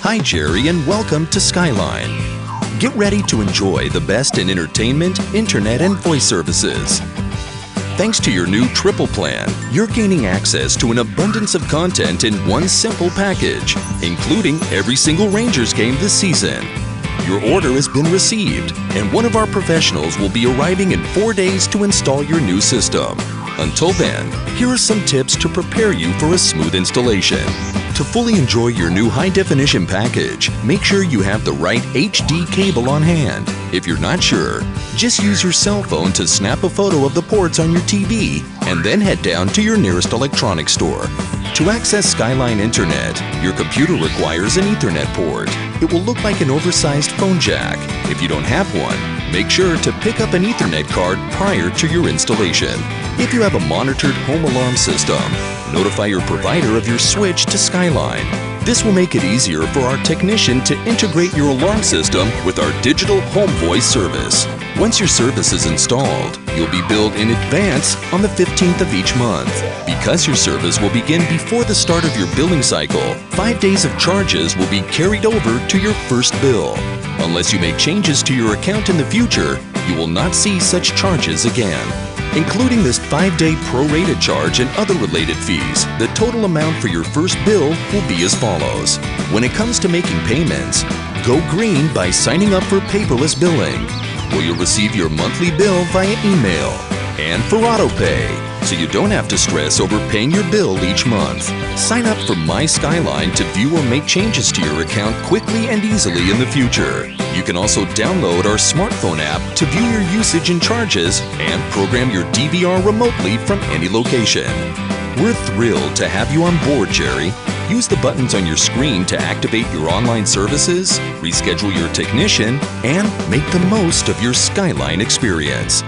Hi Jerry, and welcome to Skyline. Get ready to enjoy the best in entertainment, internet, and voice services. Thanks to your new triple plan, you're gaining access to an abundance of content in one simple package, including every single Rangers game this season. Your order has been received, and one of our professionals will be arriving in 4 days to install your new system. Until then, here are some tips to prepare you for a smooth installation. To fully enjoy your new high-definition package, make sure you have the right HD cable on hand. If you're not sure, just use your cell phone to snap a photo of the ports on your TV and then head down to your nearest electronics store. To access Skyline Internet, your computer requires an Ethernet port. It will look like an oversized phone jack. If you don't have one, make sure to pick up an Ethernet card prior to your installation. If you have a monitored home alarm system, notify your provider of your switch to Skyline. This will make it easier for our technician to integrate your alarm system with our digital home voice service. Once your service is installed, you'll be billed in advance on the 15th of each month. Because your service will begin before the start of your billing cycle, 5 days of charges will be carried over to your first bill. Unless you make changes to your account in the future, you will not see such charges again. Including this 5-day prorated charge and other related fees, the total amount for your first bill will be as follows. When it comes to making payments, go green by signing up for paperless billing, where you'll receive your monthly bill via email, and for AutoPay, so you don't have to stress over paying your bill each month. Sign up for My Skyline to view or make changes to your account quickly and easily in the future. You can also download our smartphone app to view your usage and charges and program your DVR remotely from any location. We're thrilled to have you on board, Jerry. Use the buttons on your screen to activate your online services, reschedule your technician, and make the most of your Skyline experience.